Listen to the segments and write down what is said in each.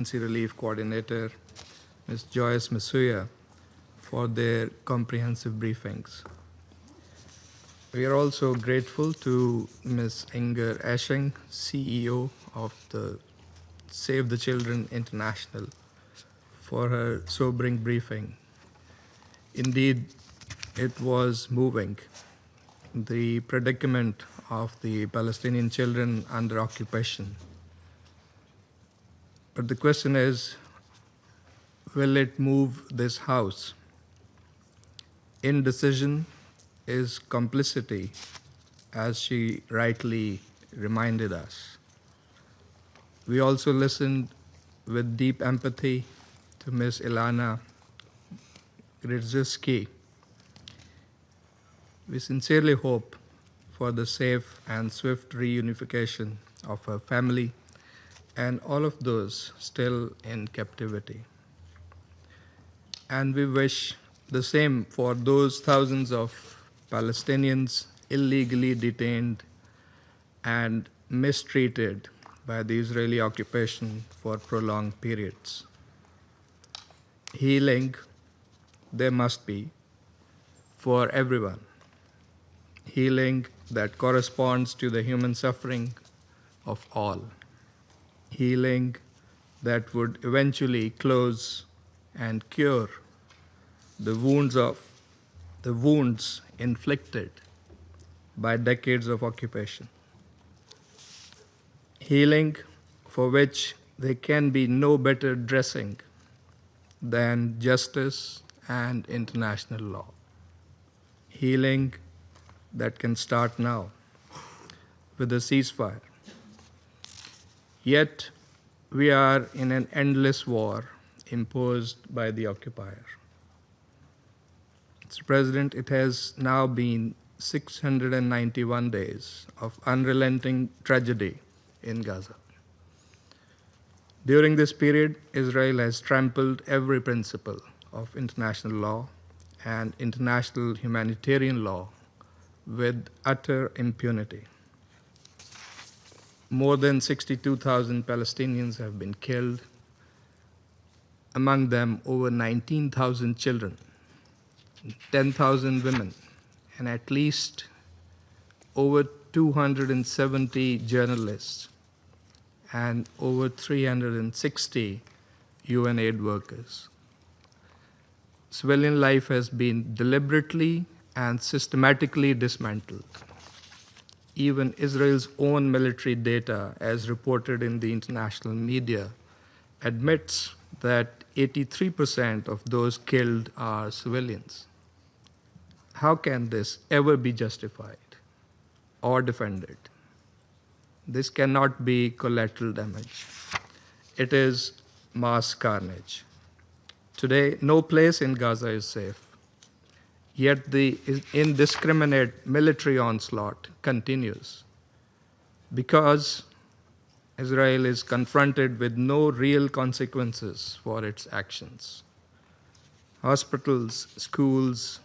Relief Coordinator, Ms. Joyce Masuya, for their comprehensive briefings. We are also grateful to Ms. Inger Esching, CEO of the Save the Children International, for her sobering briefing. Indeed, it was moving. The predicament of the Palestinian children under occupation. But the question is, will it move this House? Indecision is complicity, as she rightly reminded us. We also listened with deep empathy to Ms. Ilana Grzyski. We sincerely hope for the safe and swift reunification of her family and all of those still in captivity. And we wish the same for those thousands of Palestinians illegally detained and mistreated by the Israeli occupation for prolonged periods. Healing, there must be, for everyone. Healing that corresponds to the human suffering of all. Healing that would eventually close and cure the wounds inflicted by decades of occupation. Healing for which there can be no better dressing than justice and international law. Healing that can start now with a ceasefire. Yet, we are in an endless war imposed by the occupier. Mr. President, it has now been 691 days of unrelenting tragedy in Gaza. During this period, Israel has trampled every principle of international law and international humanitarian law with utter impunity. More than 62,000 Palestinians have been killed, among them over 19,000 children, 10,000 women, and at least over 270 journalists and over 360 UN aid workers. Civilian life has been deliberately and systematically dismantled. Even Israel's own military data, as reported in the international media, admits that 83% of those killed are civilians. How can this ever be justified or defended? This cannot be collateral damage. It is mass carnage. Today, no place in Gaza is safe. Yet the indiscriminate military onslaught continues because Israel is confronted with no real consequences for its actions. Hospitals, schools,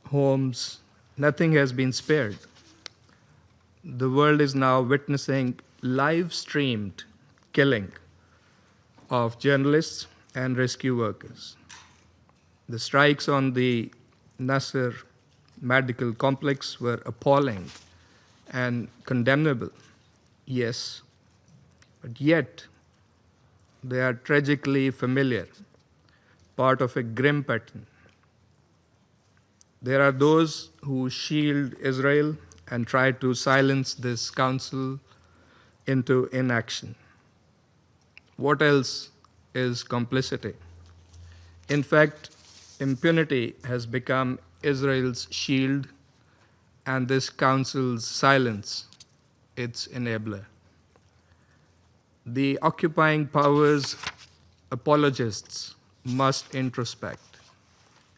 homes, nothing has been spared. The world is now witnessing live-streamed killing of journalists and rescue workers. The strikes on the Nasser medical complex were appalling and condemnable, yes, but yet they are tragically familiar, part of a grim pattern. There are those who shield Israel and try to silence this council into inaction. What else is complicity? In fact, impunity has become Israel's shield and this council's silence its enabler. The occupying powers' apologists must introspect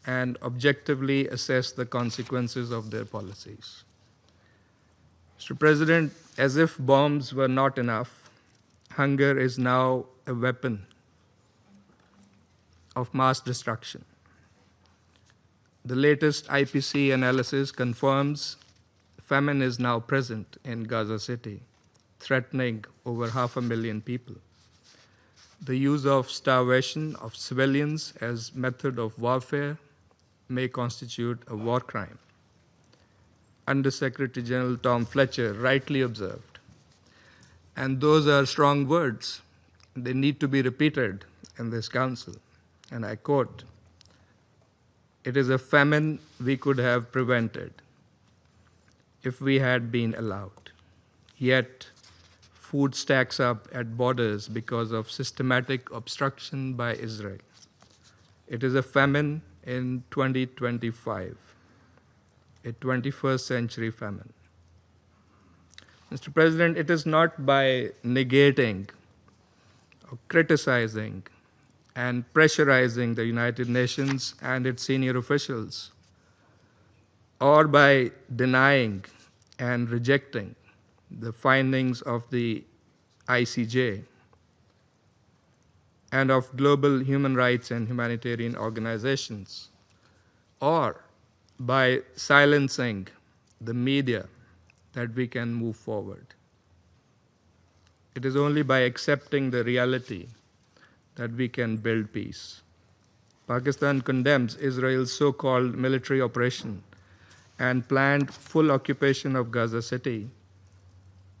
and objectively assess the consequences of their policies. Mr. President, as if bombs were not enough, hunger is now a weapon of mass destruction. The latest IPC analysis confirms famine is now present in Gaza City, threatening over 500,000 people. The use of starvation of civilians as method of warfare may constitute a war crime. Undersecretary General Tom Fletcher rightly observed. And those are strong words. They need to be repeated in this council. And I quote, "It is a famine we could have prevented if we had been allowed. Yet, food stacks up at borders because of systematic obstruction by Israel. It is a famine in 2025, a 21st century famine." Mr. President, it is not by negating or criticizing and pressurizing the United Nations and its senior officials, or by denying and rejecting the findings of the ICJ and of global human rights and humanitarian organizations, or by silencing the media, that we can move forward. It is only by accepting the reality that we can build peace. Pakistan condemns Israel's so-called military operation and planned full occupation of Gaza City,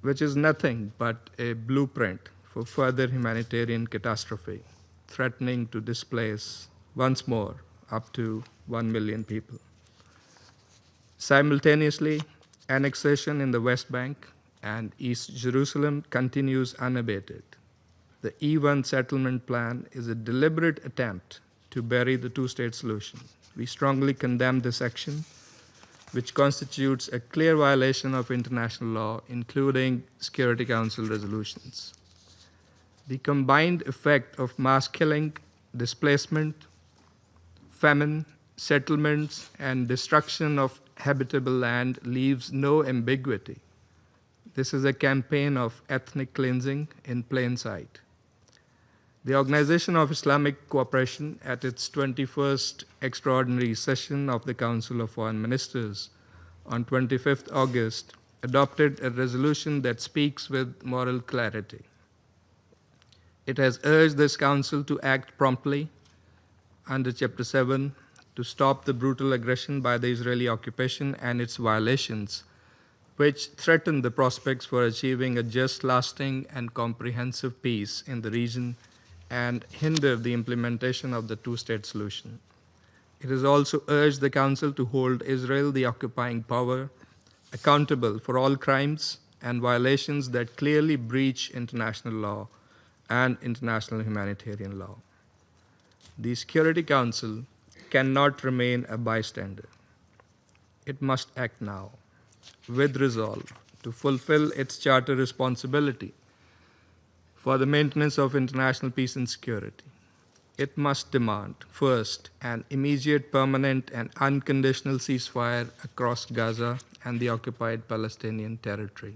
which is nothing but a blueprint for further humanitarian catastrophe, threatening to displace once more up to 1 million people. Simultaneously, annexation in the West Bank and East Jerusalem continues unabated. The E1 settlement plan is a deliberate attempt to bury the two-state solution. We strongly condemn this action, which constitutes a clear violation of international law, including Security Council resolutions. The combined effect of mass killing, displacement, famine, settlements, and destruction of habitable land leaves no ambiguity. This is a campaign of ethnic cleansing in plain sight. The Organization of Islamic Cooperation, at its 21st extraordinary session of the Council of Foreign Ministers on 25th August, adopted a resolution that speaks with moral clarity. It has urged this Council to act promptly under Chapter 7 to stop the brutal aggression by the Israeli occupation and its violations, which threaten the prospects for achieving a just, lasting, and comprehensive peace in the region and hinder the implementation of the two-state solution. It has also urged the Council to hold Israel, the occupying power, accountable for all crimes and violations that clearly breach international law and international humanitarian law. The Security Council cannot remain a bystander. It must act now, with resolve, to fulfill its charter responsibility for the maintenance of international peace and security. It must demand, first, an immediate, permanent, and unconditional ceasefire across Gaza and the occupied Palestinian territory,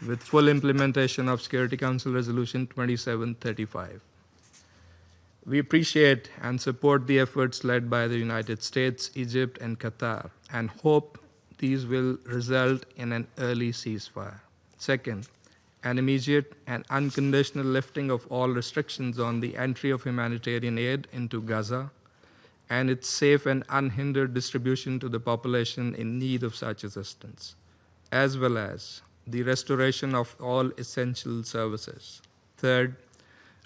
with full implementation of Security Council Resolution 2735. We appreciate and support the efforts led by the United States, Egypt, and Qatar, and hope these will result in an early ceasefire. Second, an immediate and unconditional lifting of all restrictions on the entry of humanitarian aid into Gaza and its safe and unhindered distribution to the population in need of such assistance, as well as the restoration of all essential services. Third,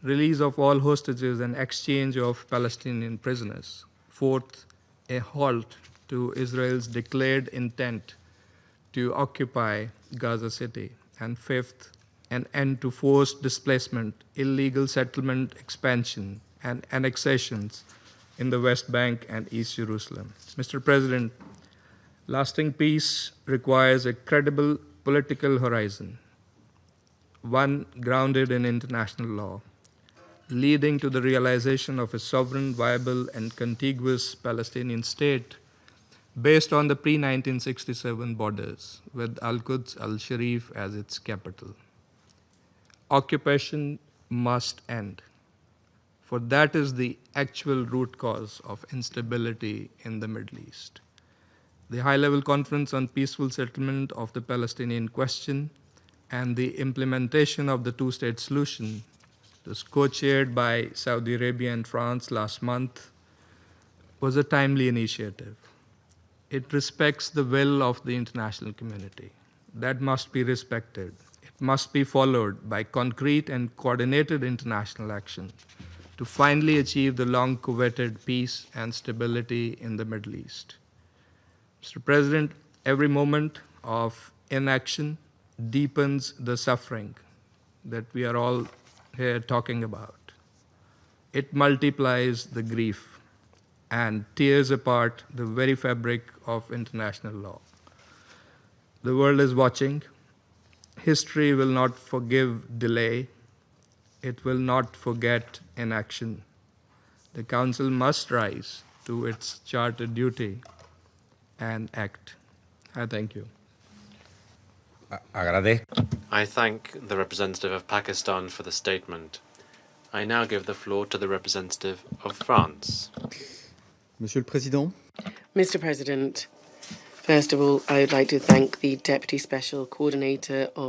release of all hostages and exchange of Palestinian prisoners. Fourth, a halt to Israel's declared intent to occupy Gaza City. And fifth, an end to forced displacement, illegal settlement expansion, and annexations in the West Bank and East Jerusalem. Mr. President, lasting peace requires a credible political horizon, one grounded in international law, leading to the realization of a sovereign, viable, and contiguous Palestinian state based on the pre-1967 borders, with Al-Quds al-Sharif as its capital. Occupation must end, for that is the actual root cause of instability in the Middle East. The high-level conference on peaceful settlement of the Palestinian question and the implementation of the two-state solution, It was co-chaired by Saudi Arabia and France last month, was a timely initiative. It respects the will of the international community. That must be respected. It must be followed by concrete and coordinated international action to finally achieve the long-coveted peace and stability in the Middle East. Mr. President, every moment of inaction deepens the suffering that we are all here talking about. It multiplies the grief and tears apart the very fabric of international law. The world is watching. History will not forgive delay. It will not forget inaction. The Council must rise to its chartered duty and act. I thank you. I thank the representative of Pakistan for the statement. I now give the floor to the representative of France. Monsieur le Président. Mr. President, first of all, I would like to thank the Deputy Special Coordinator of